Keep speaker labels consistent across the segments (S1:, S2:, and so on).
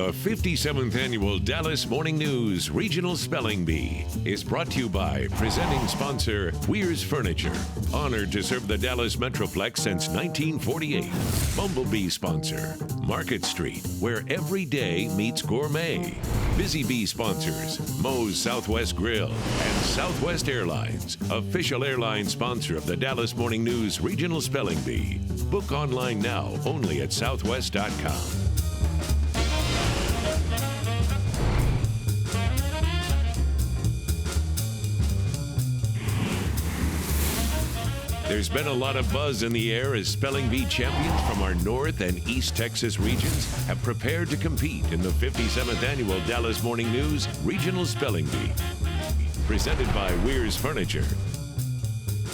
S1: The 57th Annual Dallas Morning News Regional Spelling Bee is brought to you by presenting sponsor Weir's Furniture, honored to serve the Dallas Metroplex since 1948. Bumblebee sponsor Market Street, where every day meets gourmet. Busy Bee sponsors Moe's Southwest Grill and Southwest Airlines, official airline sponsor of the Dallas Morning News Regional Spelling Bee. Book online now only at southwest.com. There's been a lot of buzz in the air as Spelling Bee champions from our North and East Texas regions have prepared to compete in the 57th Annual Dallas Morning News Regional Spelling Bee. Presented by Weir's Furniture.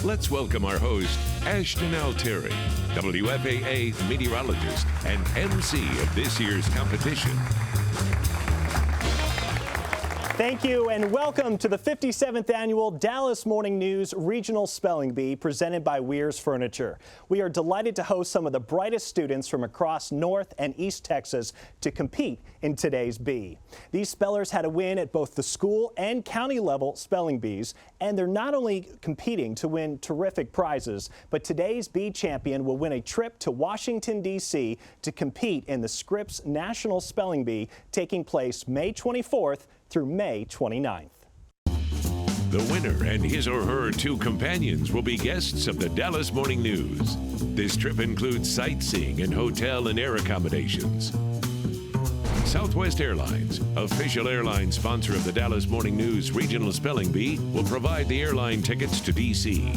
S1: Let's welcome our host, Ashton Altieri, WFAA meteorologist and MC of this year's competition.
S2: Thank you and welcome to the 57th Annual Dallas Morning News Regional Spelling Bee presented by Weir's Furniture. We are delighted to host some of the brightest students from across North and East Texas to compete in today's bee. These spellers had a win at both the school and county level spelling bees, and they're not only competing to win terrific prizes, but today's bee champion will win a trip to Washington, D.C. to compete in the Scripps National Spelling Bee taking place May 24th through May 29th.
S1: The winner and his or her two companions will be guests of the Dallas Morning News. This trip includes sightseeing and hotel and air accommodations. Southwest Airlines, official airline sponsor of the Dallas Morning News Regional Spelling Bee, will provide the airline tickets to D.C.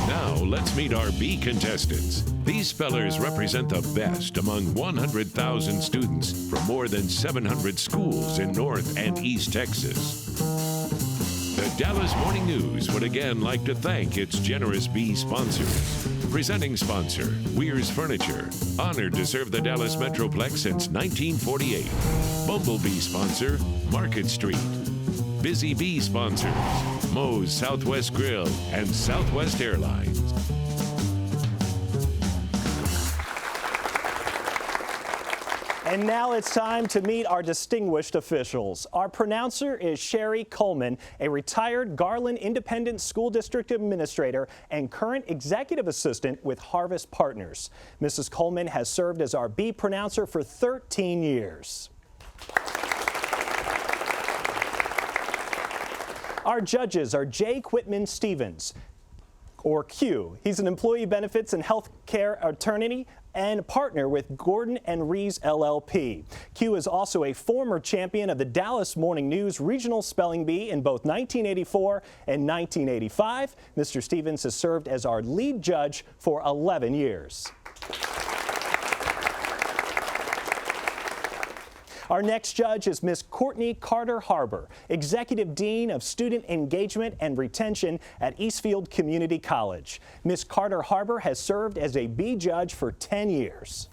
S1: Now, let's meet our bee contestants. These spellers represent the best among 100,000 students from more than 700 schools in North and East Texas. The Dallas Morning News would again like to thank its generous bee sponsors. Presenting sponsor, Weir's Furniture, honored to serve the Dallas Metroplex since 1948. Bumblebee sponsor, Market Street. Busy Bee sponsors, Moe's Southwest Grill and Southwest Airlines.
S2: And now it's time to meet our distinguished officials. Our pronouncer is Sherry Coleman, a retired Garland Independent School District Administrator and current Executive Assistant with Harvest Partners. Mrs. Coleman has served as our bee pronouncer for 13 years. Our judges are Jay Quitman Stevens, or Q. He's an employee benefits and health care attorney and partner with Gordon and Rees LLP. Q is also a former champion of the Dallas Morning News Regional Spelling Bee in both 1984 and 1985. Mr. Stevens has served as our lead judge for 11 years. Our next judge is Miss Courtney Carter Harbor, Executive Dean of Student Engagement and Retention at Eastfield Community College. Miss Carter Harbor has served as a bee judge for 10 years.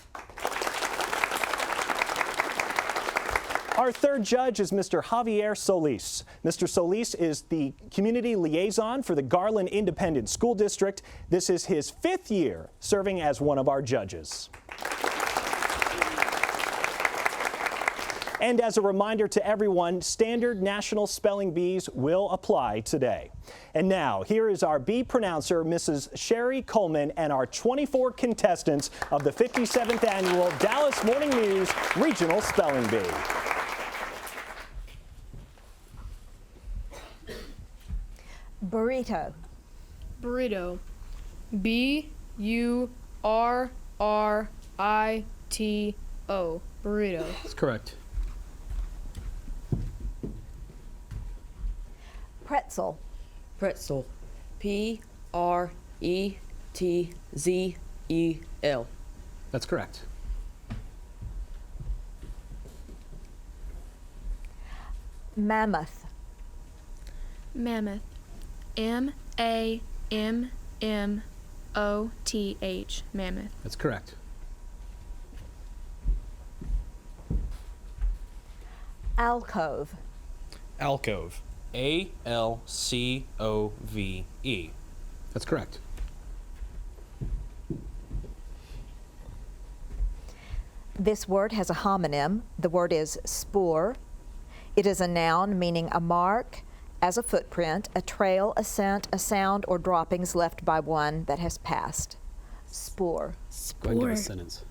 S2: Our third judge is Mr. Javier Solis. Mr. Solis is the community liaison for the Garland Independent School District. This is his 5th year serving as one of our judges. And as a reminder to everyone, standard national spelling bees will apply today. And now, here is our bee pronouncer, Mrs. Sherry Coleman, and our 24 contestants of the 57th Annual Dallas Morning News Regional Spelling Bee.
S3: Burrito.
S4: Burrito. B-U-R-R-I-T-O. Burrito.
S5: That's correct.
S3: Pretzel.
S6: Pretzel. P-R-E-T-Z-E-L.
S5: That's correct.
S3: Mammoth.
S4: Mammoth. M-A-M-M-O-T-H. Mammoth.
S5: That's correct.
S3: Alcove.
S7: Alcove. A-L-C-O-V-E.
S5: That's correct.
S3: This word has a homonym. The word is spoor. It is a noun meaning a mark, as a footprint, a trail, a scent, a sound, or droppings left by one that has passed. Spoor.
S5: Go ahead and give
S4: Spoor.
S5: a sentence.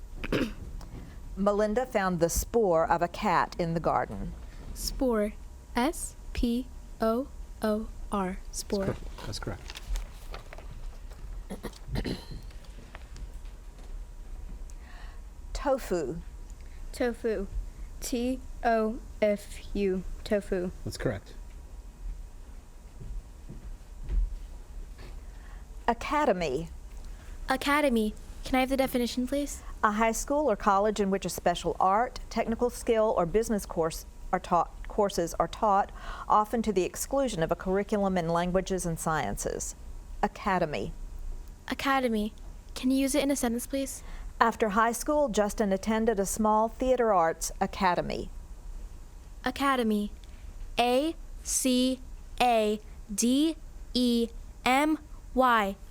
S3: Melinda found the spoor of a cat in the garden.
S4: Spore. S-P-O-O-R. Spore.
S5: That's correct.
S3: Tofu.
S4: Tofu. T-O-F-U. Tofu.
S5: That's correct.
S3: Academy.
S4: Academy. Can I have the definition, please?
S3: A high school or college in which a special art, technical skill, or business courses are taught, often to the exclusion of a curriculum in languages and sciences. Academy.
S4: Academy. Can you use it in a sentence, please?
S3: After high school, Justin attended a small theater arts academy.
S4: Academy. A-C-A-D-E-M-Y.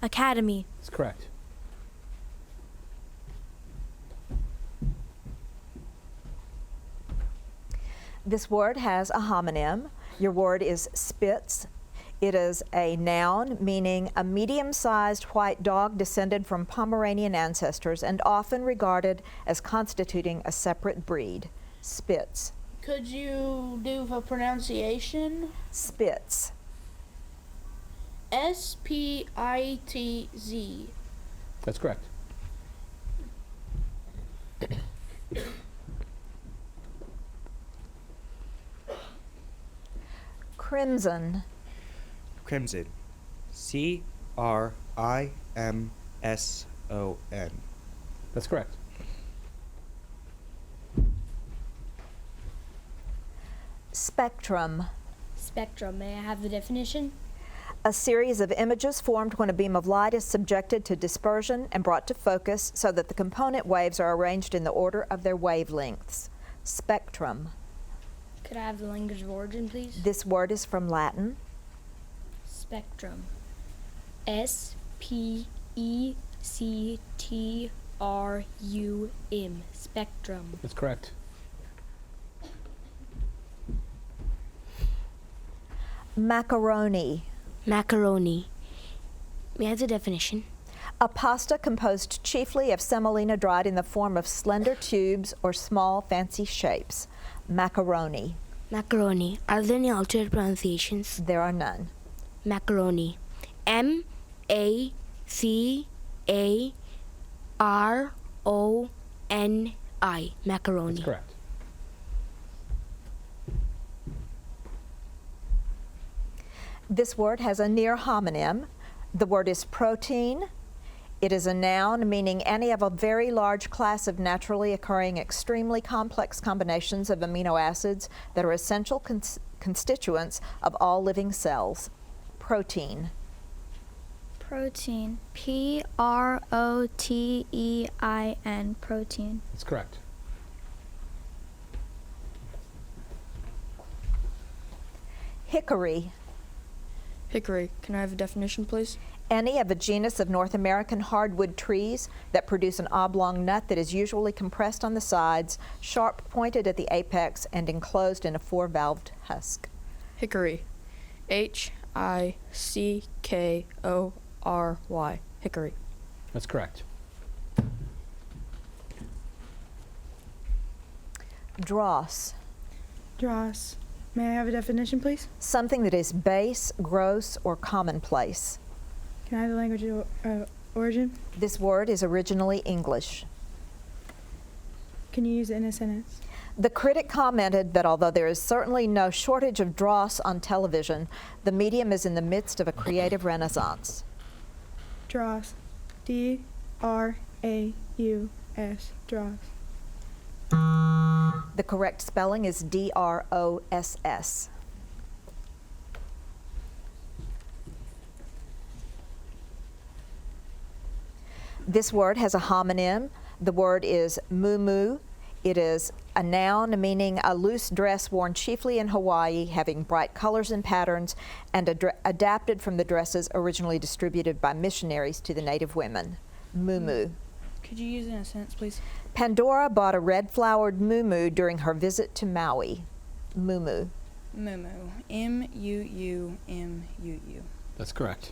S4: Academy.
S5: That's correct.
S3: This word has a homonym. Your word is Spitz. It is a noun meaning a medium-sized white dog descended from Pomeranian ancestors and often regarded as constituting a separate breed. Spitz.
S6: Could you do the pronunciation?
S3: Spitz.
S6: S-P-I-T-Z.
S5: That's correct.
S3: Crimson.
S8: Crimson. C-R-I-M-S-O-N.
S5: That's correct.
S3: Spectrum.
S9: Spectrum. May I have the definition?
S3: A series of images formed when a beam of light is subjected to dispersion and brought to focus so that the component waves are arranged in the order of their wavelengths. Spectrum.
S9: Could I have the language of origin, please?
S3: This word is from Latin.
S9: Spectrum. S-P-E-C-T-R-U-M. Spectrum.
S5: That's correct.
S3: Macaroni.
S9: Macaroni. May I have the definition?
S3: A pasta composed chiefly of semolina dried in the form of slender tubes or small fancy shapes. Macaroni.
S9: Macaroni. Are there any alternate pronunciations?
S3: There are none.
S9: Macaroni. M-A-C-A-R-O-N-I. Macaroni.
S5: That's correct.
S3: This word has a near homonym. The word is protein. It is a noun meaning any of a very large class of naturally occurring extremely complex combinations of amino acids that are essential constituents of all living cells. Protein.
S10: Protein. P-R-O-T-E-I-N. Protein.
S5: That's correct.
S3: Hickory.
S11: Hickory. Can I have a definition, please?
S3: Any of a genus of North American hardwood trees that produce an oblong nut that is usually compressed on the sides, sharp pointed at the apex, and enclosed in a four-valved husk.
S11: Hickory. H-I-C-K-O-R-Y. Hickory.
S5: That's correct.
S3: Dross.
S12: Dross. May I have a definition, please?
S3: Something that is base, gross, or commonplace.
S12: Can I have the language of origin?
S3: This word is originally English.
S12: Can you use it in a sentence?
S3: The critic commented that although there is certainly no shortage of dross on television, the medium is in the midst of a creative renaissance.
S12: Dross. D-R-A-U-S. Dross.
S3: The correct spelling is D-R-O-S-S. This word has a homonym. The word is muumuu. It is a noun meaning a loose dress worn chiefly in Hawaii, having bright colors and patterns, and adapted from the dresses originally distributed by missionaries to the native women. Muumuu.
S11: Could you use it in a sentence, please?
S3: Pandora bought a red-flowered muumuu during her visit to Maui. Muumuu.
S11: Mumu. M-U-U-M-U-U.
S5: That's correct.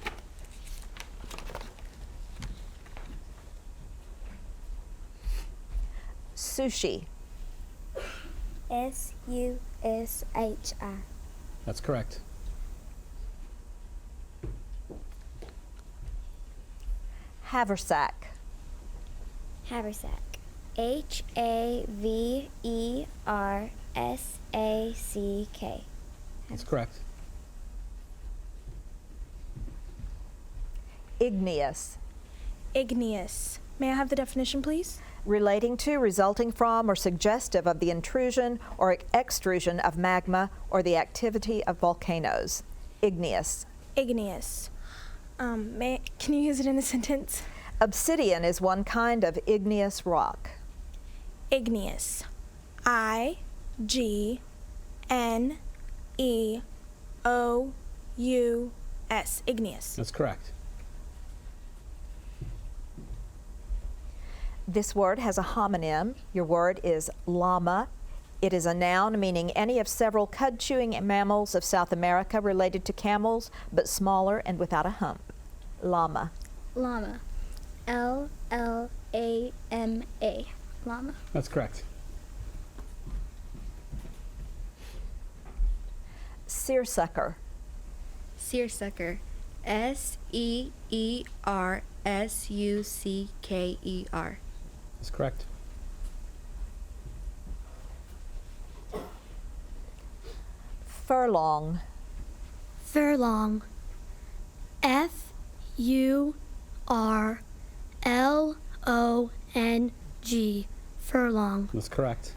S3: Sushi.
S10: S-U-S-H-I.
S5: That's correct.
S3: Haversack.
S10: Haversack. H-A-V-E-R-S-A-C-K.
S5: That's correct.
S3: Igneous.
S12: Igneous. May I have the definition, please?
S3: Relating to, resulting from, or suggestive of the intrusion or extrusion of magma or the activity of volcanoes. Igneous.
S12: Igneous. Can you use it in a sentence?
S3: Obsidian is one kind of igneous rock.
S12: Igneous. I-G-N-E-O-U-S. Igneous.
S5: That's correct.
S3: This word has a homonym. Your word is llama. It is a noun meaning any of several cud-chewing mammals of South America related to camels, but smaller and without a hump. Llama.
S10: Llama. L-L-A-M-A. Llama.
S5: That's correct.
S3: Seersucker.
S9: Seersucker. S-E-E-R-S-U-C-K-E-R.
S5: That's correct.
S3: Furlong.
S10: Furlong. F-U-R-L-O-N-G. Furlong.
S5: That's correct.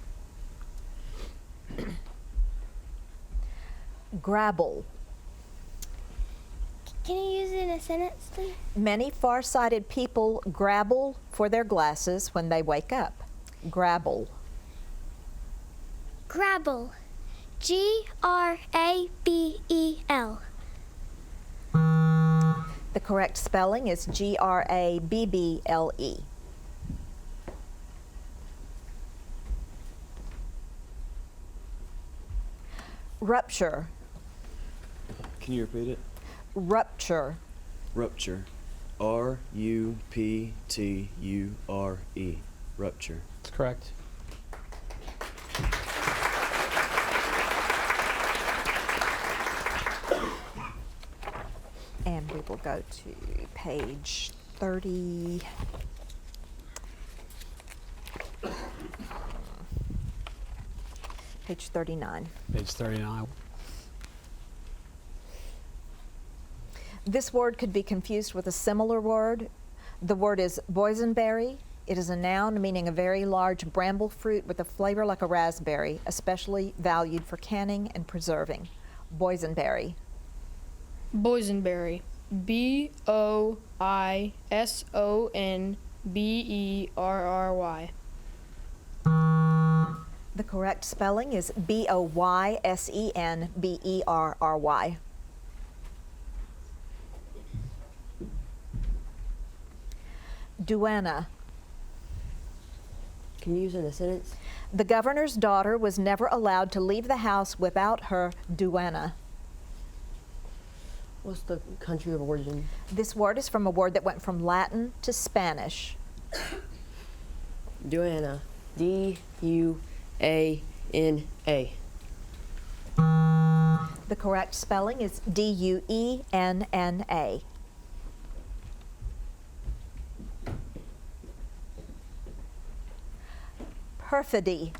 S3: Grabble.
S10: Can you use it in a sentence, please?
S3: Many far-sighted people grabble for their glasses when they wake up. Grabble.
S10: Grabble. G-R-A-B-E-L.
S3: The correct spelling is G-R-A-B-B-L-E. Rupture.
S8: Can you repeat it?
S3: Rupture.
S8: Rupture. R-U-P-T-U-R-E. Rupture.
S5: That's correct.
S3: And we will go to page 30. Page 39.
S5: Page 39.
S3: This word could be confused with a similar word. The word is boysenberry. It is a noun meaning a very large bramble fruit with a flavor like a raspberry, especially valued for canning and preserving. Boysenberry.
S11: Boysenberry. B-O-I-S-O-N-B-E-R-R-Y.
S3: The correct spelling is B-O-Y-S-E-N-B-E-R-R-Y. Duenna.
S13: Can you use it in a sentence?
S3: The governor's daughter was never allowed to leave the house without her duenna.
S13: What's the country of origin?
S3: This word is from a word that went from Latin to Spanish.
S13: Duenna. D-U-A-N-A.
S3: The correct spelling is D-U-E-N-N-A. Perfidy.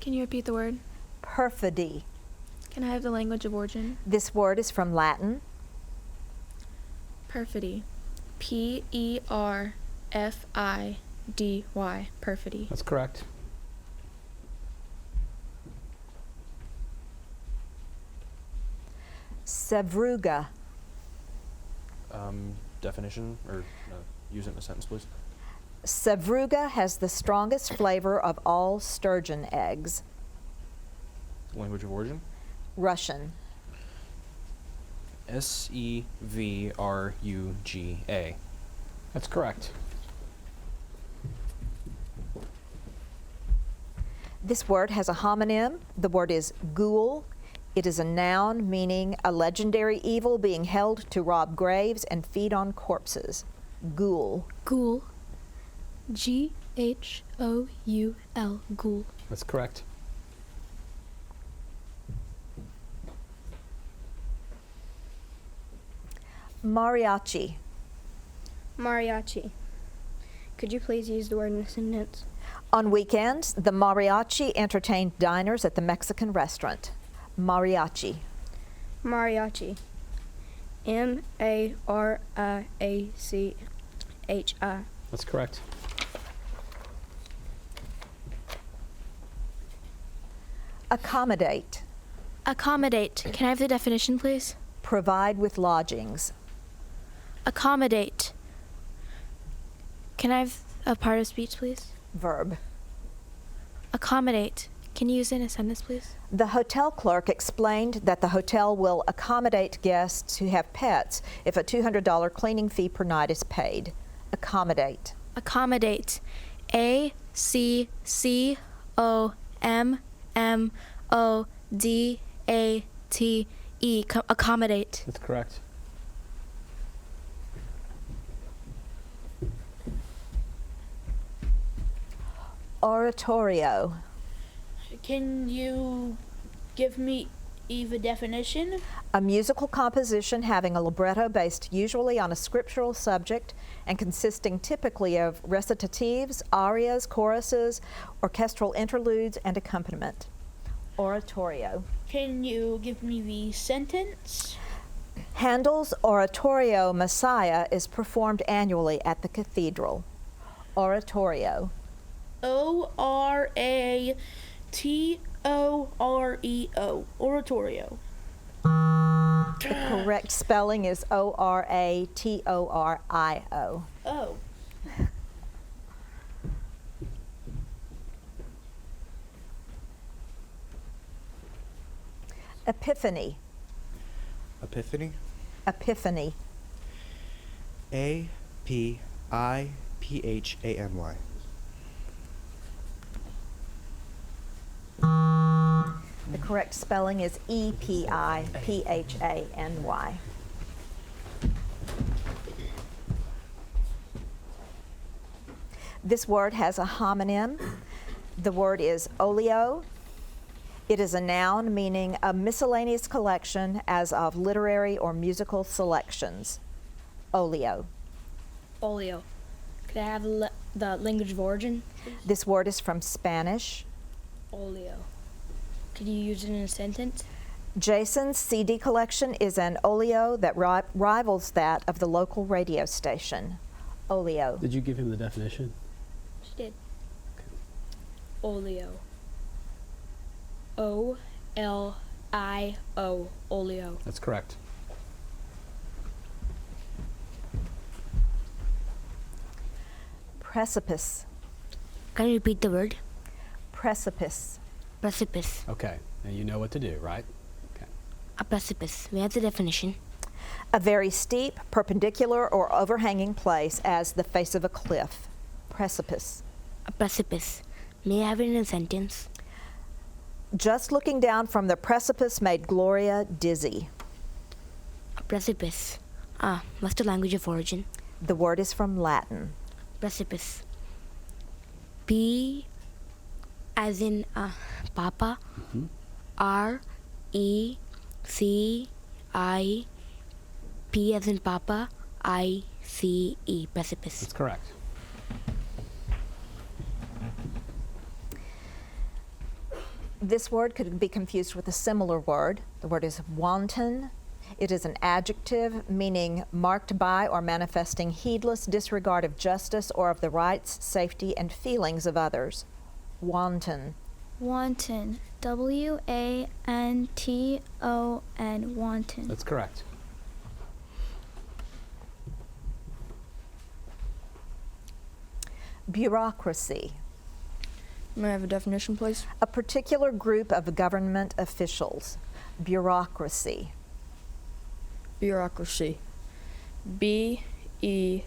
S12: Can you repeat the word?
S3: Perfidy.
S12: Can I have the language of origin?
S3: This word is from Latin.
S12: Perfidy. P-E-R-F-I-D-Y. Perfidy.
S5: That's correct.
S3: Sevruga.
S7: Definition, or use it in a sentence, please.
S3: Sevruga has the strongest flavor of all sturgeon eggs.
S7: Language of origin?
S3: Russian.
S7: S-E-V-R-U-G-A.
S5: That's correct.
S3: This word has a homonym. The word is ghoul. It is a noun meaning a legendary evil being held to rob graves and feed on corpses. Ghoul.
S4: Ghoul. G-H-O-U-L. Ghoul.
S5: That's correct.
S3: Mariachi.
S12: Mariachi. Could you please use the word in a sentence?
S3: On weekends, the mariachi entertained diners at the Mexican restaurant. Mariachi.
S12: Mariachi. M-A-R-I-A-C-H-I.
S5: That's correct.
S3: Accommodate.
S4: Accommodate. Can I have the definition, please?
S3: Provide with lodgings.
S4: Accommodate. Can I have a part of speech, please?
S3: Verb.
S4: Accommodate. Can you use it in a sentence, please?
S3: The hotel clerk explained that the hotel will accommodate guests who have pets if a $200 cleaning fee per night is paid. Accommodate.
S4: Accommodate. A-C-C-O-M-M-O-D-A-T-E. Accommodate.
S5: That's correct.
S3: Oratorio.
S6: Can you give me a definition?
S3: A musical composition having a libretto based usually on a scriptural subject and consisting typically of recitatives, arias, choruses, orchestral interludes, and accompaniment. Oratorio.
S6: Can you give me the sentence?
S3: Handel's Oratorio Messiah is performed annually at the cathedral. Oratorio.
S6: O-R-A-T-O-R-E-O. Oratorio.
S3: The correct spelling is O-R-A-T-O-R-I-O.
S6: Oh.
S3: Epiphany.
S14: Epiphany.
S3: Epiphany.
S14: A-P-I-P-H-A-N-Y.
S3: The correct spelling is E-P-I-P-H-A-N-Y. This word has a homonym. The word is olio. It is a noun meaning a miscellaneous collection as of literary or musical selections. Olio.
S9: Oleo. Could I have the language of origin, please?
S3: This word is from Spanish.
S9: Oleo. Could you use it in a sentence?
S3: Jason's CD collection is an olio that rivals that of the local radio station. Olio.
S5: Did you give him the definition?
S9: She did. Oleo. O-L-I-O. Oleo.
S5: That's correct.
S3: Precipice.
S9: Can you repeat the word?
S3: Precipice.
S9: Precipice.
S5: Okay. Now you know what to do, right? Okay.
S9: A precipice. We have the definition.
S3: A very steep, perpendicular, or overhanging place as the face of a cliff. Precipice.
S9: A precipice. May I have it in a sentence?
S3: Just looking down from the precipice made Gloria dizzy.
S9: A precipice. Ah, what's the language of origin?
S3: The word is from Latin.
S9: Precipice. P as in Papa. R-E-C-I-P as in Papa. I-C-E. Precipice.
S5: That's correct.
S3: This word could be confused with a similar word. The word is wanton. It is an adjective meaning marked by or manifesting heedless disregard of justice or of the rights, safety, and feelings of others. Wanton.
S4: Wanton. W-A-N-T-O-N. Wanton.
S5: That's correct.
S3: Bureaucracy.
S11: May I have a definition, please?
S3: A particular group of government officials. Bureaucracy.
S11: Bureaucracy. B-E-A-U-R-O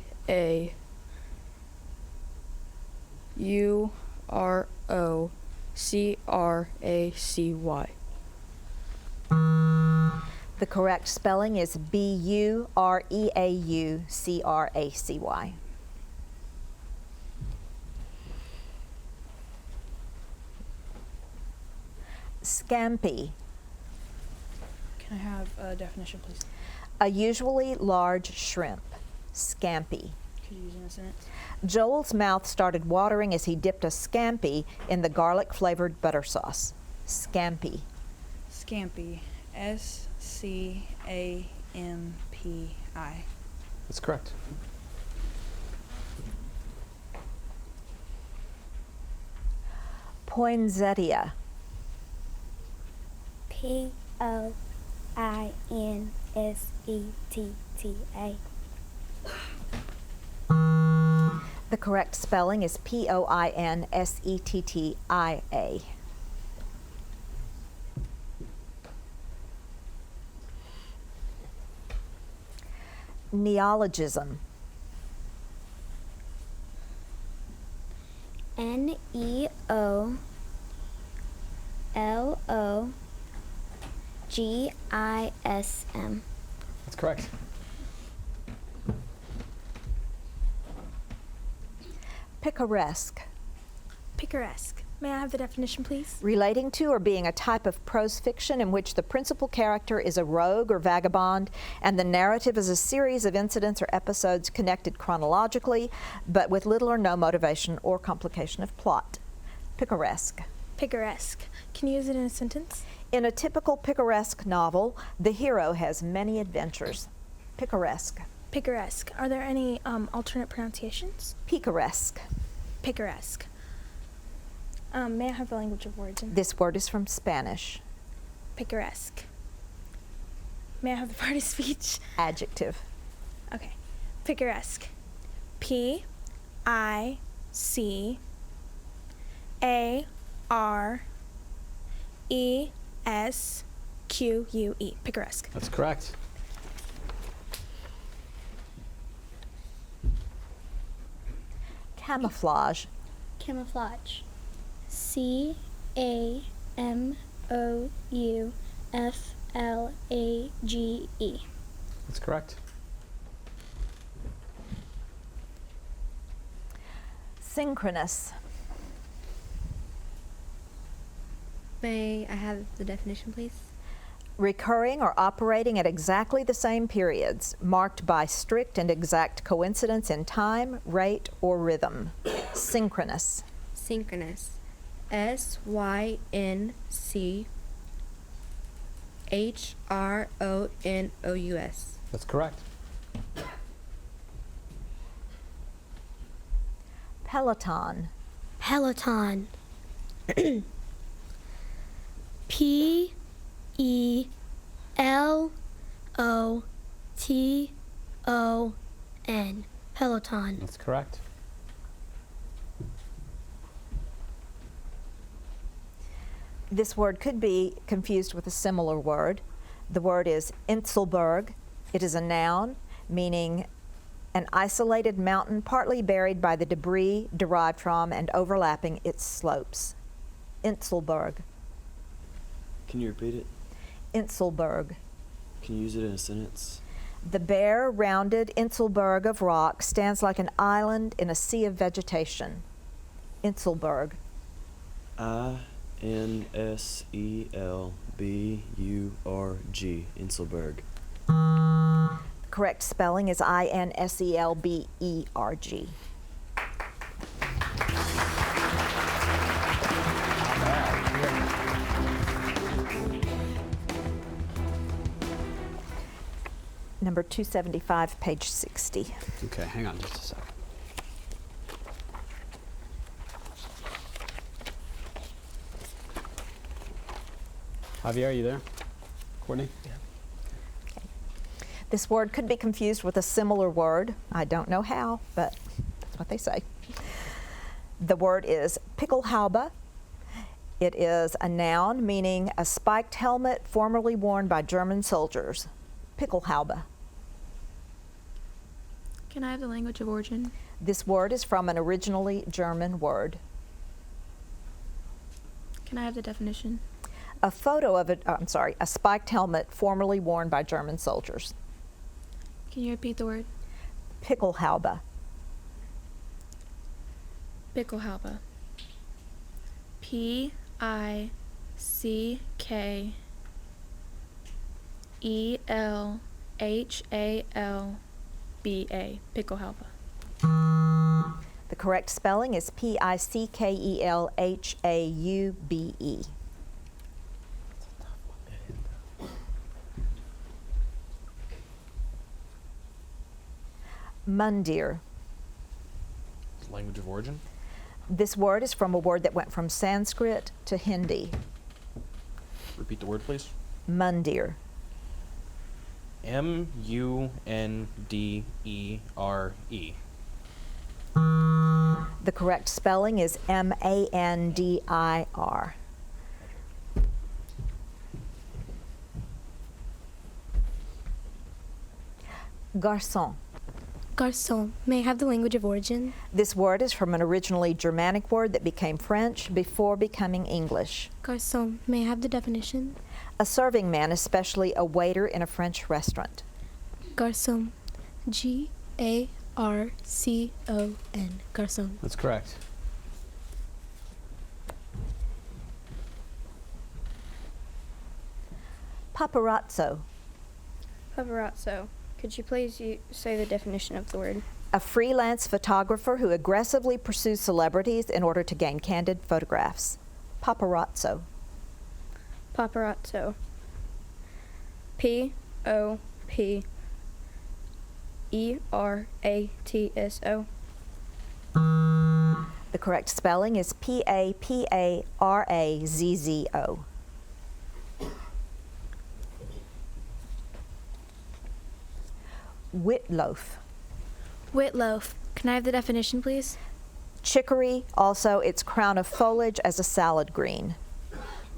S11: C-R-A-C-Y.
S3: The correct spelling is B-U-R-E-A-U-C-R-A-C-Y. Scampi,
S9: Can I have a definition, please?
S3: a usually large shrimp. Scampi.
S9: Could you use it in a sentence?
S3: Joel's mouth started watering as he dipped a scampi in the garlic-flavored butter sauce. Scampi.
S9: Scampi. S-C-A-M-P-I.
S5: That's correct.
S3: Poinsettia.
S10: P-O-I-N-S-E-T-T-A.
S3: The correct spelling is P-O-I-N-S-E-T-T-I-A. Neologism.
S10: Neologism.
S5: That's correct.
S3: Picaresque.
S4: Picaresque. May I have the definition, please?
S3: Relating to or being a type of prose fiction in which the principal character is a rogue or vagabond, and the narrative is a series of incidents or episodes connected chronologically, but with little or no motivation or complication of plot. Picaresque.
S4: Picaresque. Can you use it in a sentence?
S3: In a typical picaresque novel, the hero has many adventures. Picaresque.
S4: Picaresque. Are there any alternate pronunciations?
S3: Picaresque.
S4: Picaresque. May I have the language of origin?
S3: This word is from Spanish.
S4: Picaresque. May I have the part of speech?
S3: Adjective.
S4: Okay. Picaresque. P-I-C-A-R-E-S-Q-U-E. Picaresque.
S5: That's correct.
S3: Camouflage.
S10: Camouflage. C-A-M-O-U-F-L-A-G-E.
S5: That's correct.
S3: Synchronous.
S15: May I have the definition, please?
S3: Recurring or operating at exactly the same periods, marked by strict and exact coincidence in time, rate, or rhythm. Synchronous.
S15: Synchronous. S-Y-N-C-H-R-O-N-O-U-S.
S5: That's correct.
S3: Peloton.
S10: Peloton. P-E-L-O-T-O-N. Peloton.
S5: That's correct.
S3: This word could be confused with a similar word. The word is Inselberg. It is a noun meaning an isolated mountain partly buried by the debris derived from and overlapping its slopes. Inselberg.
S8: Can you repeat it?
S3: Inselberg.
S8: Can you use it in a sentence?
S3: The bare, rounded Inselberg of rock stands like an island in a sea of vegetation. Inselberg.
S8: I-N-S-E-L-B-U-R-G. Inselberg.
S3: The correct spelling is I-N-S-E-L-B-E-R-G. Number 275, page 60.
S5: Okay, hang on just a second. Javier, are you there? Courtney? Yeah.
S3: Okay. This word could be confused with a similar word. I don't know how, but that's what they say. The word is Pickelhaube. It is a noun meaning a spiked helmet formerly worn by German soldiers. Pickelhaube.
S4: Can I have the language of origin?
S3: This word is from an originally German word.
S4: Can I have the definition?
S3: A photo of a spiked helmet formerly worn by German soldiers.
S4: Can you repeat the word?
S3: Pickelhaube.
S4: Pickelhaube. Pickelhalba. Pickelhaube.
S3: The correct spelling is Pickelhaube. Mundir.
S7: Language of origin?
S3: This word is from a word that went from Sanskrit to Hindi.
S7: Repeat the word, please.
S3: Mundir.
S7: M-U-N-D-E-R-E.
S3: The correct spelling is M-A-N-D-I-R. Garçon.
S10: Garçon. May I have the language of origin?
S3: This word is from an originally Germanic word that became French before becoming English.
S10: Garçon. May I have the definition?
S3: A serving man, especially a waiter in a French restaurant.
S10: Garçon. G-A-R-C-O-N. Garçon.
S5: That's correct.
S3: Paparazzo.
S12: Paparazzo. Could you please say the definition of the word?
S3: A freelance photographer who aggressively pursues celebrities in order to gain candid photographs. Paparazzo.
S12: Paparazzo. P-O-P-E-R-A-T-S-O.
S3: The correct spelling is P-A-P-A-R-A-Z-Z-O. Whitloaf.
S4: Whitloaf. Can I have the definition, please?
S3: Chicory, also its crown of foliage as a salad green.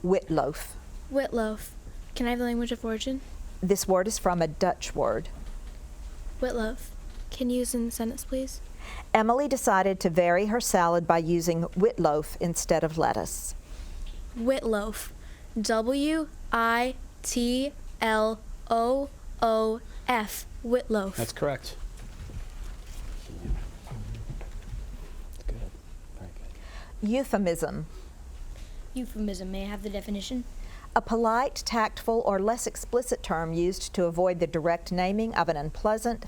S3: Whitloaf.
S4: Whitloaf. Can I have the language of origin?
S3: This word is from a Dutch word.
S4: Whitloaf. Can you use in a sentence, please?
S3: Emily decided to vary her salad by using whitloaf instead of lettuce.
S4: Whitloaf. W-I-T-L-O-O-F. Whitloaf.
S5: That's correct.
S7: Good. Very good.
S3: Euphemism.
S9: Euphemism. May I have the definition?
S3: A polite, tactful, or less explicit term used to avoid the direct naming of an unpleasant,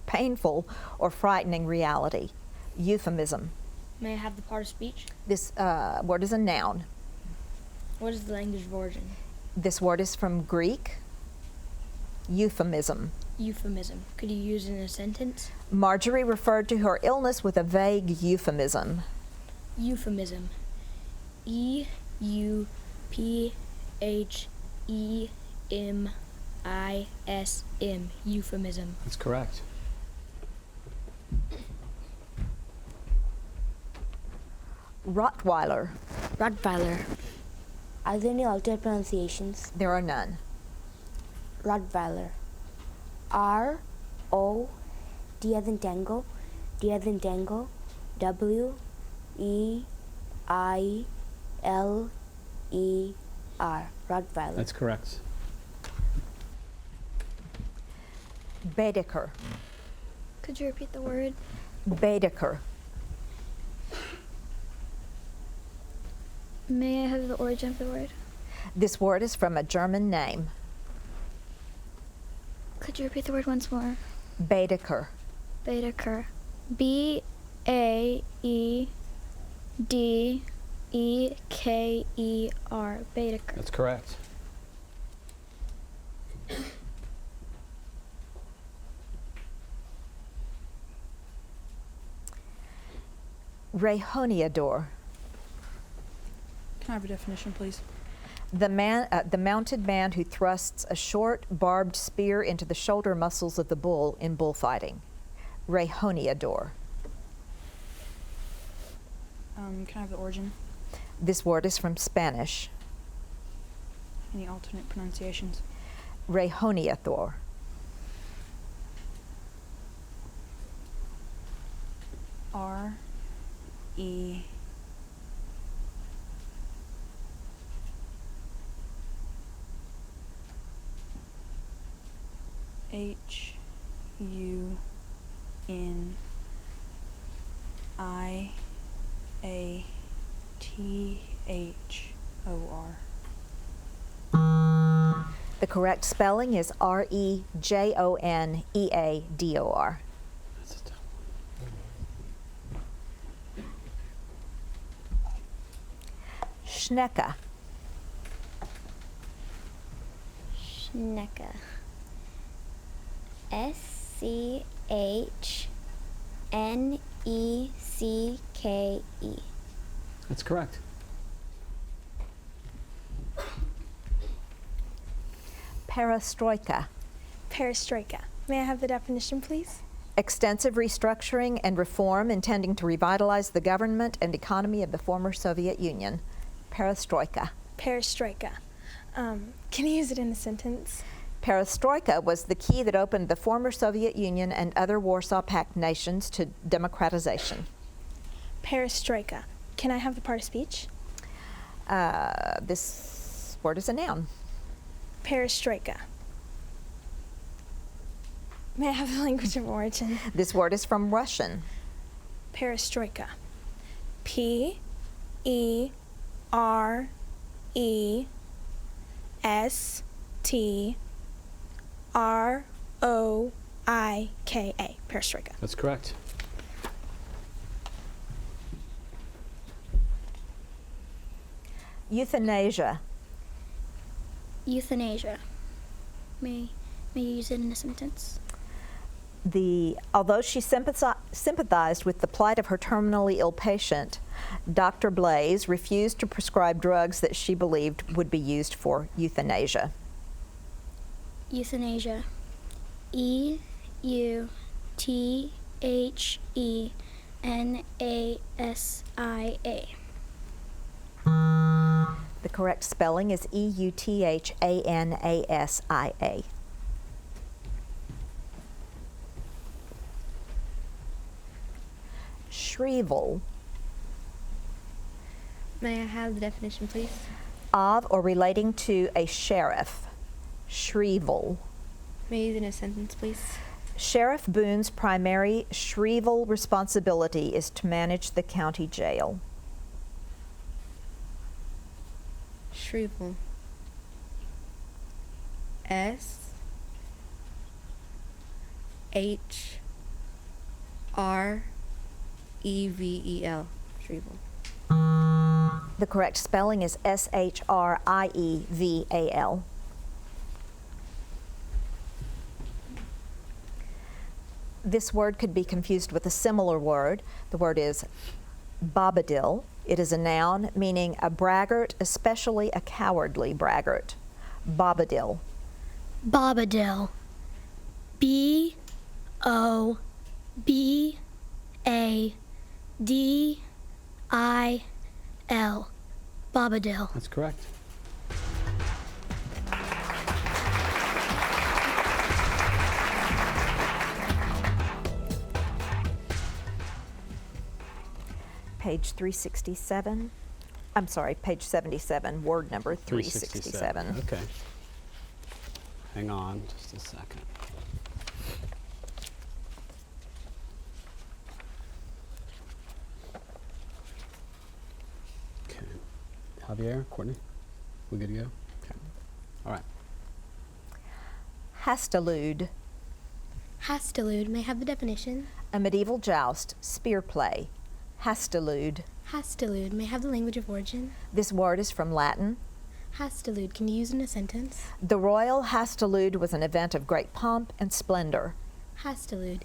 S3: painful, or frightening reality. Euphemism.
S9: May I have the part of speech?
S3: This word is a noun.
S9: What is the language of origin?
S3: This word is from Greek. Euphemism.
S9: Euphemism. Could you use it in a sentence?
S3: Marjorie referred to her illness with a vague euphemism.
S9: Euphemism. E-U-P-H-E-M-I-S-M. Euphemism.
S5: That's correct.
S3: Rottweiler.
S16: Rottweiler. Are there any alternate pronunciations?
S3: There are none.
S16: Rottweiler. R O T as in tango, D as in tango, W E I L E R. Rottweiler.
S5: That's correct.
S3: Baedeker.
S4: Could you repeat the word?
S3: Baedeker.
S4: May I have the origin of the word?
S3: This word is from a German name.
S4: Could you repeat the word once more?
S3: Baedeker.
S4: Baedeker. B-A-E-D-E-K-E-R. Baedeker.
S5: That's correct.
S3: Rehoniador.
S11: Can I have a definition, please?
S3: The mounted man who thrusts a short, barbed spear into the shoulder muscles of the bull in bullfighting. Rehoniador.
S11: Can I have the origin?
S3: This word is from Spanish.
S11: Any alternate pronunciations?
S3: Rehoniathor.
S11: R E H-U-N-I-A-T-H-O-R.
S3: The correct spelling is R-E-J-O-N-E-A-D-O-R.
S5: That's a tough
S3: Schnecke.
S12: Schnecke. S-C-H-N-E-C-K-E.
S5: That's correct.
S3: Perestroika.
S10: Perestroika. May I have the definition, please?
S3: Extensive restructuring and reform intending to revitalize the government and economy of the former Soviet Union. Perestroika.
S10: Perestroika. Can you use it in a sentence?
S3: Perestroika was the key that opened the former Soviet Union and other Warsaw Pact nations to democratization.
S10: Perestroika. Can I have the part of speech?
S3: This word is a noun.
S10: Perestroika. May I have the language of origin?
S3: This word is from Russian.
S10: Perestroika. P-E-R-E-S-T-R-O-I-K-A. Perestroika.
S5: That's correct.
S3: Euthanasia.
S9: Euthanasia. May you use it in a sentence?
S3: Although she sympathized with the plight of her terminally ill patient, Dr. Blaze refused to prescribe drugs that she believed would be used for euthanasia.
S9: Euthanasia. E-U-T-H-E-N-A-S-I-A.
S3: The correct spelling is E-U-T-H-A-N-A-S-I-A. Shrivel.
S15: May I have the definition, please?
S3: Of or relating to a sheriff. Shrivel.
S15: May you use it in a sentence, please?
S3: Sheriff Boone's primary Shrivel responsibility is to manage the county jail.
S15: Shrivel. S-H-R-E-V-E-L. Shrivel.
S3: The correct spelling is S-H-R-I-E-V-A-L. This word could be confused with a similar word. The word is bobadil. It is a noun meaning a braggart, especially a cowardly braggart. Bobadil.
S4: Bobadil. B-O-B-A-D-I-L. Bobadil.
S5: That's correct.
S3: Page 367. I'm sorry, page 77, word number 367.
S5: Okay. Hang on just a second. Okay. Javier, Courtney, we good to go? Okay. All right.
S3: Hastalude.
S10: Hastalude. May I have the definition?
S3: A medieval joust, spear play. Hastalude.
S10: Hastalude. May I have the language of origin?
S3: This word is from Latin.
S10: Hastalude. Can you use in a sentence?
S3: The royal hastalude was an event of great pomp and splendor.
S10: Hastalude.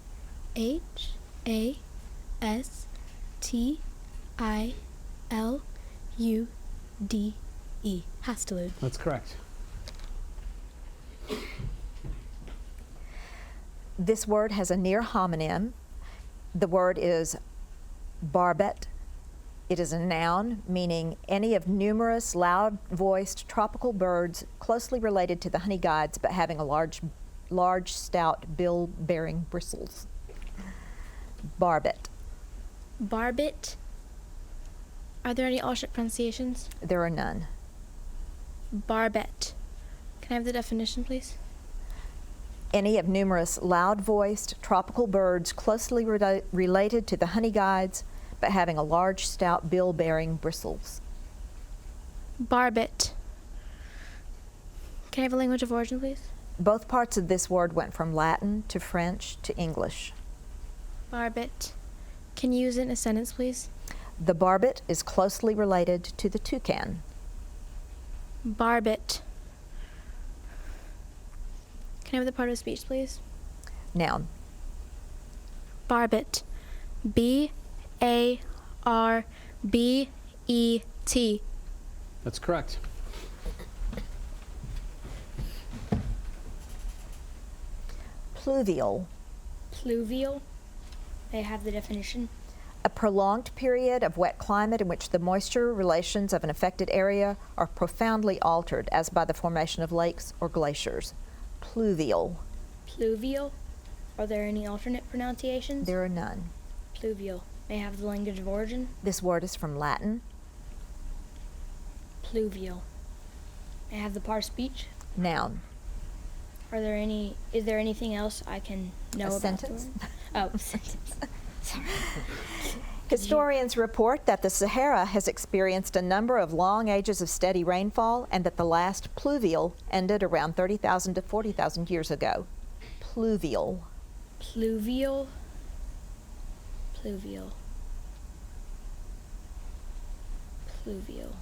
S10: H-A-S-T-I-L-U-D-E. Hastalude.
S5: That's correct.
S3: This word has a near homonym. The word is barbet. It is a noun meaning any of numerous loud-voiced tropical birds closely related to the honey guides but having a large stout bill-bearing bristles. Barbet.
S4: Barbet. Are there any alternate pronunciations?
S3: There are none.
S4: Barbet. Can I have the definition, please?
S3: Any of numerous loud-voiced tropical birds closely related to the honey guides, but having a large, stout bill bearing bristles.
S4: Barbet. Can I have a language of origin, please?
S3: Both parts of this word went from Latin to French to English.
S4: Barbet. Can you use it in a sentence, please?
S3: The barbet is closely related to the toucan.
S4: Barbet. Can I have the part of speech, please?
S3: Noun.
S4: Barbet. B-A-R-B-E-T.
S5: That's correct.
S3: Pluvial.
S9: Pluvial. I have the definition.
S3: A prolonged period of wet climate in which the moisture relations of an affected area are profoundly altered, as by the formation of lakes or glaciers. Pluvial.
S9: Pluvial. Are there any alternate pronunciations?
S3: There are none.
S9: Pluvial. May I have the language of origin?
S3: This word is from Latin.
S9: Pluvial. May I have the part of speech?
S3: Noun.
S9: Is there anything else I can know about
S3: sentence?
S9: the word? Oh, sentence. Sorry.
S3: Historians report that the Sahara has experienced a number of long ages of steady rainfall and that the last pluvial ended around 30,000 to 40,000 years ago. Pluvial.
S9: Pluvial. Pluvial. Pluvial.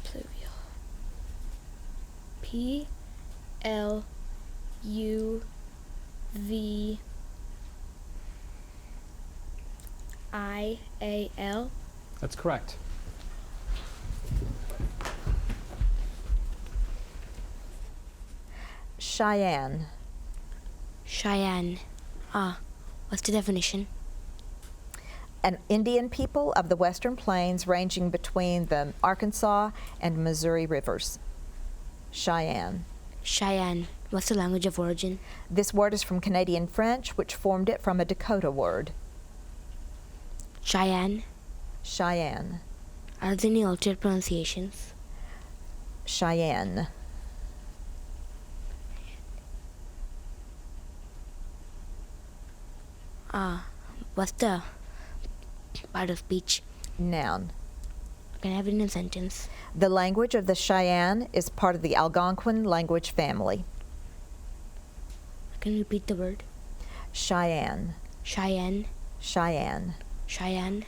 S9: Pluvial. P-L-U-V-I-A-L.
S5: That's correct.
S3: Cheyenne.
S16: Cheyenne. What's the definition?
S3: An Indian people of the Western Plains ranging between the Arkansas and Missouri rivers. Cheyenne.
S16: Cheyenne. What's the language of origin?
S3: This word is from Canadian French, which formed it from a Dakota word.
S16: Cheyenne.
S3: Cheyenne.
S16: Are there any alternate pronunciations?
S3: Cheyenne.
S16: What's the part of speech?
S3: Noun.
S16: Can I have it in a sentence?
S3: The language of the Cheyenne is part of the Algonquin language family.
S16: Can you repeat the word?
S3: Cheyenne.
S16: Cheyenne.
S3: Cheyenne.
S16: Cheyenne.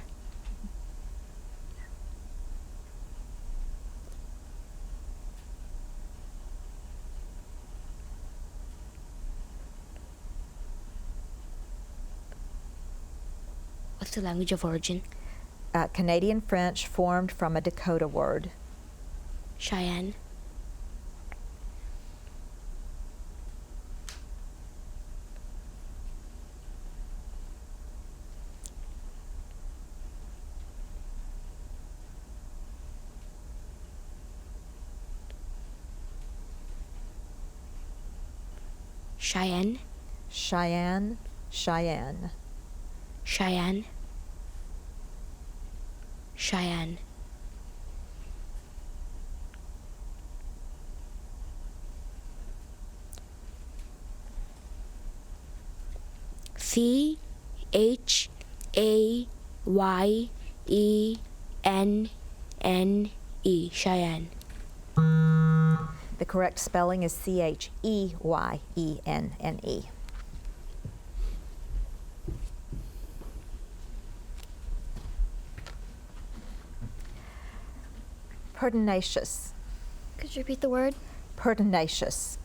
S16: What's the language of origin?
S3: Canadian French formed from a Dakota word.
S16: Cheyenne. Cheyenne.
S3: Cheyenne. Cheyenne.
S16: Cheyenne. Cheyenne. C-H-A-Y-E-N-N-E. Cheyenne.
S3: The correct spelling is Cheyenne. Pertinacious.
S4: Could you repeat the word?
S3: Pertinacious.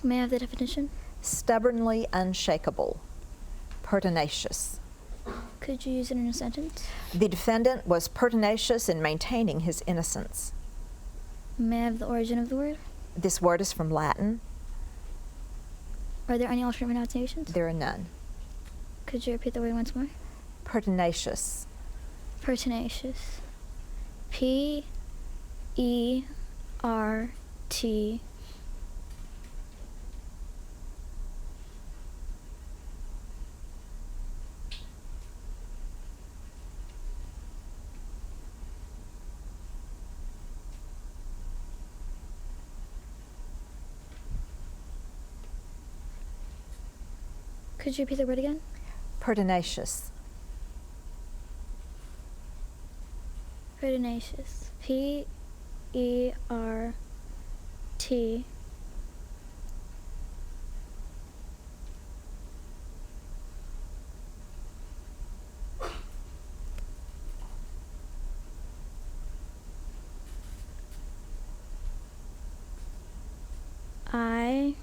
S4: May I have the definition?
S3: Stubbornly unshakable. Pertinacious.
S4: Could you use it in a sentence?
S3: The defendant was pertinacious in maintaining his innocence.
S4: May I have the origin of the word?
S3: This word is from Latin.
S4: Are there any alternate pronunciations?
S3: There are none.
S4: Could you repeat the word once more?
S3: Pertinacious.
S4: Pertinacious. P-E-R-T
S9: Could you repeat the word again?
S3: Pertinacious.
S9: Pertinacious. P-E-R-T. I-N-A-C-I-O-U-S,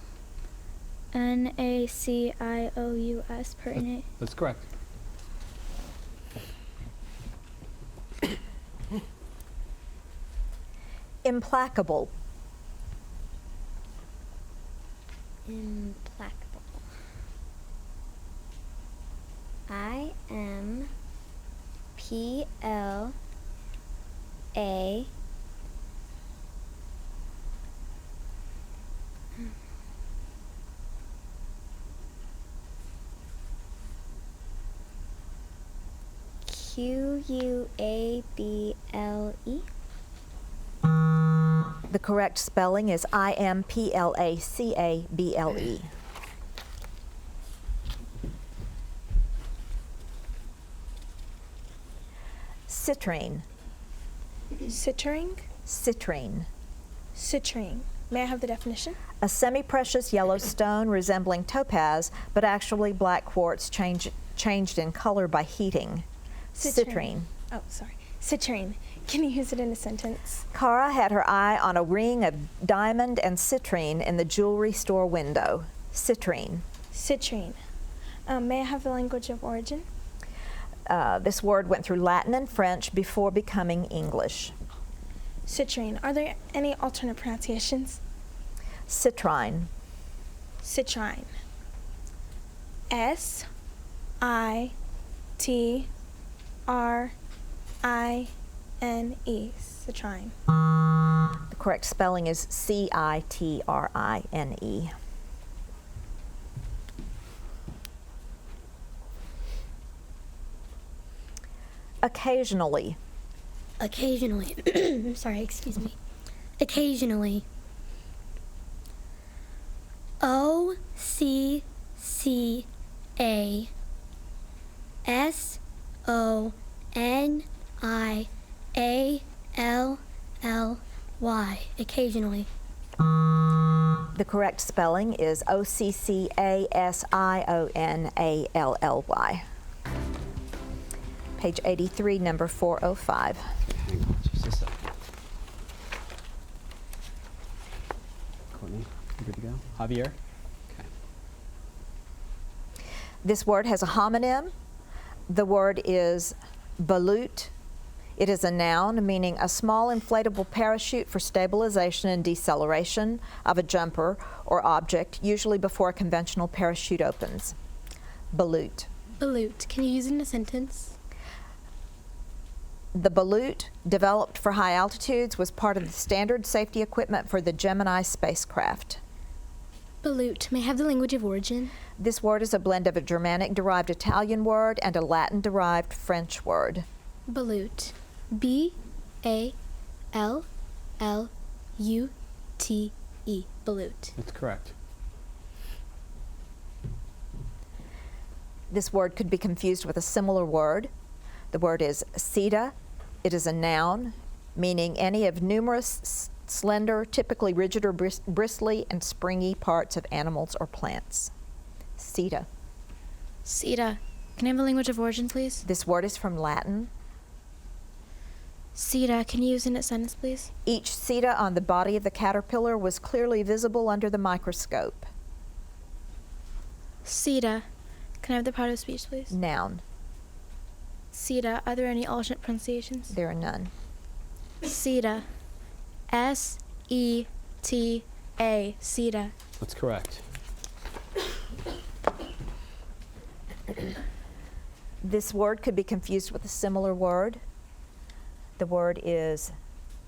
S9: pertinent.
S5: That's correct.
S3: Implacable.
S12: Implacable. I-M-P-L-A. Q-U-A-B-L-E.
S3: The correct spelling is I-M-P-L-A-C-A-B-L-E. Citrine.
S10: Citrine.
S3: Citrine.
S10: Citrine. May I have the definition?
S3: A semi-precious yellow stone resembling topaz, but actually black quartz changed in color by heating. Citrine.
S10: Oh, sorry. Citrine. Can you use it in a sentence?
S3: Cara had her eye on a ring of diamond and citrine in the jewelry store window. Citrine.
S10: Citrine. May I have the language of origin?
S3: This word went through Latin and French before becoming English.
S10: Citrine. Are there any alternate pronunciations?
S3: Citrine.
S10: Citrine. S-I-T-R-I-N-E. Citrine.
S3: The correct spelling is C-I-T-R-I-N-E. Occasionally.
S9: Occasionally. I'm sorry, excuse me. Occasionally. O-C-C-A-S-O-N-I-A-L-L-Y. Occasionally.
S3: The correct spelling is O-C-C-A-S-I-O-N-A-L-L-Y. Page 83, number 405.
S5: Hang on just a second. Courtney, you good to go? Javier? Okay.
S3: This word has a homonym. The word is balut. It is a noun meaning a small inflatable parachute for stabilization and deceleration of a jumper or object, usually before a conventional parachute opens. Balut.
S9: Balut. Can you use it in a sentence?
S3: The balut, developed for high altitudes, was part of the standard safety equipment for the Gemini spacecraft.
S9: Balut. May I have the language of origin?
S3: This word is a blend of a Germanic-derived Italian word and a Latin-derived French word.
S9: Balut. B-A-L-L-U-T-E. Balut.
S5: That's correct.
S3: This word could be confused with a similar word. The word is seta. It is a noun meaning any of numerous slender, typically rigid or bristly and springy parts of animals or plants. Seta.
S9: Seta. Can I have the language of origin, please?
S3: This word is from Latin.
S9: Seta. Can you use it in a sentence, please?
S3: Each seta on the body of the caterpillar was clearly visible under the microscope.
S9: Seta. Can I have the part of speech, please?
S3: Noun.
S9: Seta. Are there any alternate pronunciations?
S3: There are none.
S9: Seta. S-E-T-A. Seta.
S5: That's correct.
S3: This word could be confused with a similar word. The word is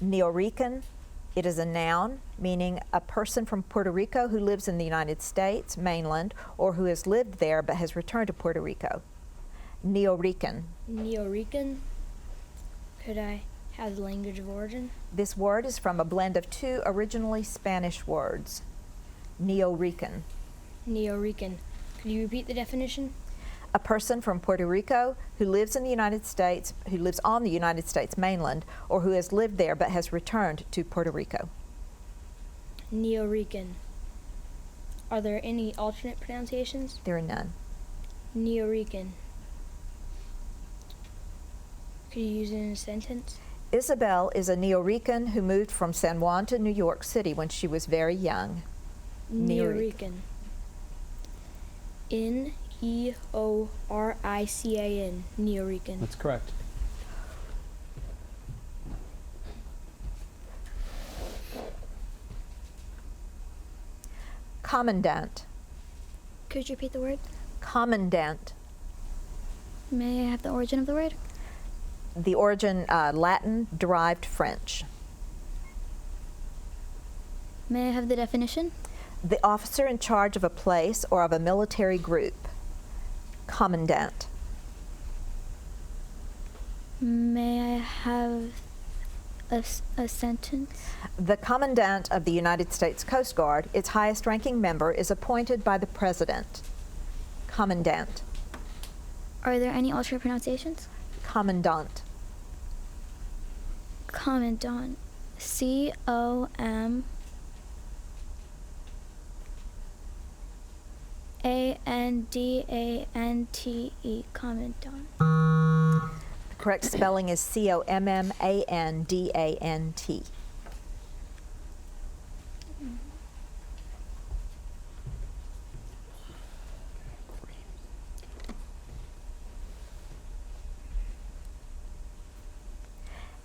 S3: Neorican. It is a noun meaning a person from Puerto Rico who lives in the United States mainland or who has lived there but has returned to Puerto Rico. Neorican.
S9: Neorican. Could I have the language of origin?
S3: This word is from a blend of two originally Spanish words. Neorican.
S9: Neorican. Could you repeat the definition?
S3: A person from Puerto Rico who lives in the United States, who lives on the United States mainland, or who has lived there but has returned to Puerto Rico.
S9: Neo-Rican. Are there any alternate pronunciations?
S3: There are none.
S9: Neo-Rican. Could you use it in a sentence?
S3: Isabel is a Neo-Rican who moved from San Juan to New York City when she was very young.
S9: Neo-Rican. N-E-O-R-I-C-A-N. Neo-Rican.
S5: That's correct.
S3: Commandant.
S4: Could you repeat the word?
S3: Commandant.
S4: May I have the origin of the word?
S3: The origin, Latin, derived French.
S4: May I have the definition?
S3: The officer in charge of a place or of a military group. Commandant.
S4: May I have a sentence?
S3: The Commandant of the United States Coast Guard, its highest ranking member, is appointed by the President. Commandant.
S4: Are there any alternate pronunciations?
S3: Commandant.
S4: Commandant. C-O-M A-N-D-A-N-T-E. Commandant.
S3: The correct spelling is C-O-M-M-A-N-D-A-N-T.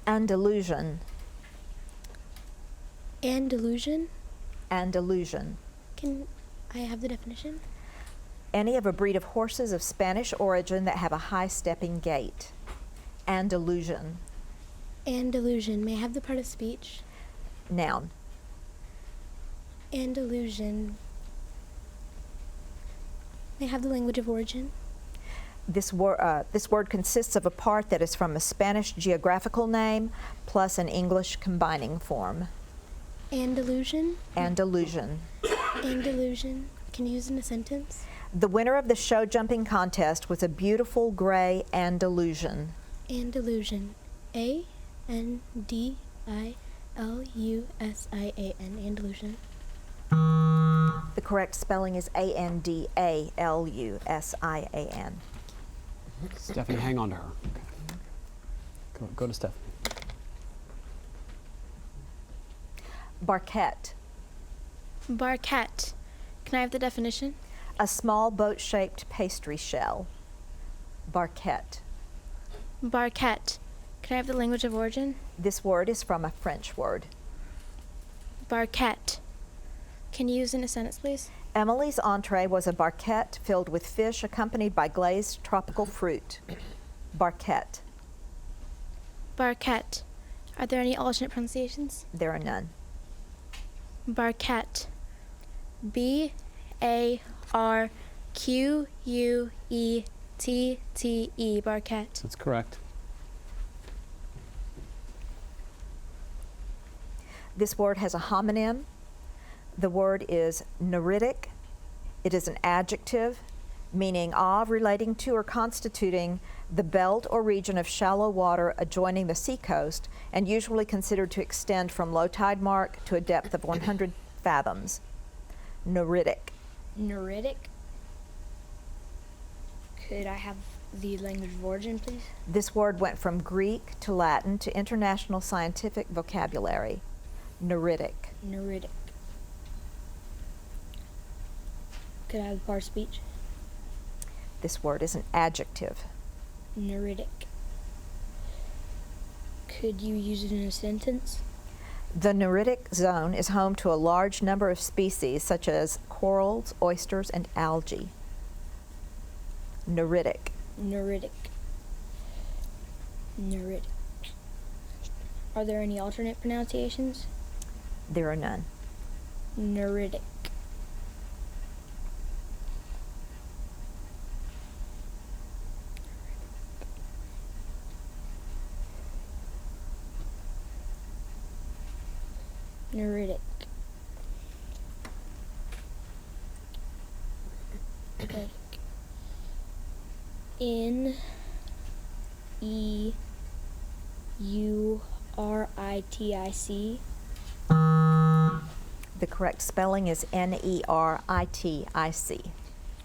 S3: Andalusian.
S10: Andalusian?
S3: Andalusian.
S10: Can I have the definition?
S3: Any of a breed of horses of Spanish origin that have a high stepping gait. Andalusian.
S10: Andalusian. May I have the part of speech?
S3: Noun.
S10: Andalusian. May I have the language of origin?
S3: This word consists of a part that is from a Spanish geographical name plus an English combining form.
S10: Andalusian?
S3: Andalusian.
S10: Andalusian. Can you use it in a sentence?
S3: The winner of the show jumping contest was a beautiful gray Andalusian.
S10: Andalusian. A-N-D-I-L-U-S-I-A-N. Andalusian.
S3: The correct spelling is A-N-D-A-L-U-S-I-A-N.
S5: Stephanie, hang on to her. Okay. Go to Stephanie.
S3: Barquette.
S4: Barquette. Can I have the definition?
S3: A small boat-shaped pastry shell. Barquette.
S4: Barquette. Can I have the language of origin?
S3: This word is from a French word.
S4: Barquette. Can you use it in a sentence, please?
S3: Emily's entree was a barquette filled with fish accompanied by glazed tropical fruit. Barquette.
S4: Barquette. Are there any alternate pronunciations?
S3: There are none.
S4: Barquette. B-A-R-Q-U-E-T-T-E. Barquette.
S5: That's correct.
S3: This word has a homonym. The word is neritic. It is an adjective meaning of, relating to, or constituting the belt or region of shallow water adjoining the seacoast, and usually considered to extend from low tide mark to a depth of 100 fathoms. Neritic.
S9: Neritic. Could I have the language of origin, please?
S3: This word went from Greek to Latin to international scientific vocabulary. Neritic.
S9: Neritic. Could I have the part of speech?
S3: This word is an adjective.
S9: Neritic. Could you use it in a sentence?
S3: The neritic zone is home to a large number of species such as corals, oysters, and algae. Neritic.
S9: Neritic. Neritic. Are there any alternate pronunciations?
S3: There are none.
S9: Neritic. Neritic. Good. N-E-U-R-I-T-I-C.
S3: The correct spelling is N-E-R-I-T-I-C.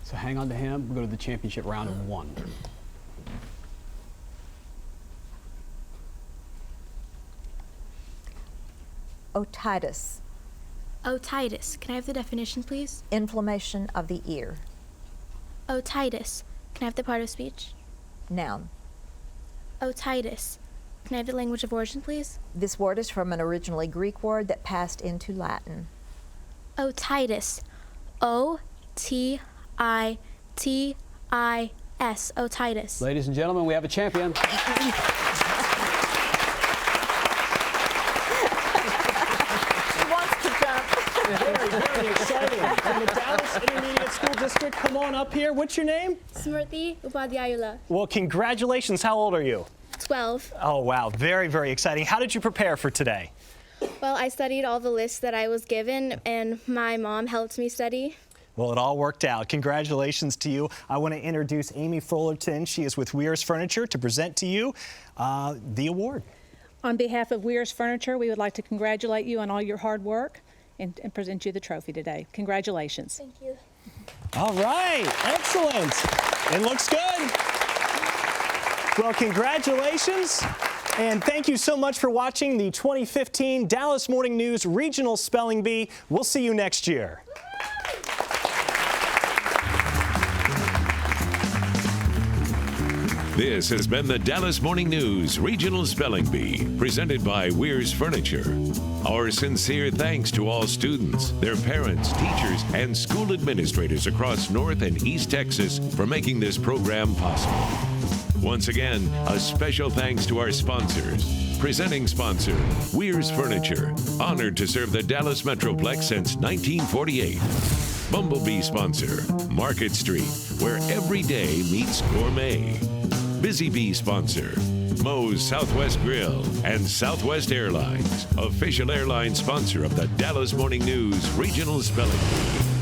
S5: So hang on to him. We'll go to the championship round of 1.
S3: Otitis,
S4: Otitis. Can I have the definition, please?
S3: inflammation of the ear.
S4: Otitis. Can I have the part of speech?
S3: Noun.
S4: Otitis. Can I have the language of origin, please?
S3: This word is from an originally Greek word that passed into Latin.
S4: Otitis. O-T-I-T-I-S. Otitis.
S5: Ladies and gentlemen, we have a champion.
S2: Very, very exciting. From the Dallas Intermediate School District, come on up here. What's your name?
S9: Smriti Upadhyayula.
S2: Well, congratulations. How old are you?
S9: 12.
S2: Oh, wow. Very, very exciting. How did you prepare for today?
S9: Well, I studied all the lists that I was given, and my mom helped me study.
S2: Well, it all worked out. Congratulations to you. I want to introduce Amy Fullerton. She is with Weir's Furniture to present to you the award.
S17: On behalf of Weir's Furniture, we would like to congratulate you on all your hard work and present you the trophy today. Congratulations.
S9: Thank you.
S2: All right. Excellent. It looks good. Well, congratulations. And thank you so much for watching the 2015 Dallas Morning News Regional Spelling Bee. We'll see you next year.
S1: This has been the Dallas Morning News Regional Spelling Bee, presented by Weir's Furniture. Our sincere thanks to all students, their parents, teachers, and school administrators across North and East Texas for making this program possible. Once again, a special thanks to our sponsors. Presenting sponsor, Weir's Furniture, honored to serve the Dallas Metroplex since 1948. Bumblebee sponsor, Market Street, where every day meets gourmet. Busy Bee sponsor, Moe's Southwest Grill and Southwest Airlines, official airline sponsor of the Dallas Morning News Regional Spelling Bee.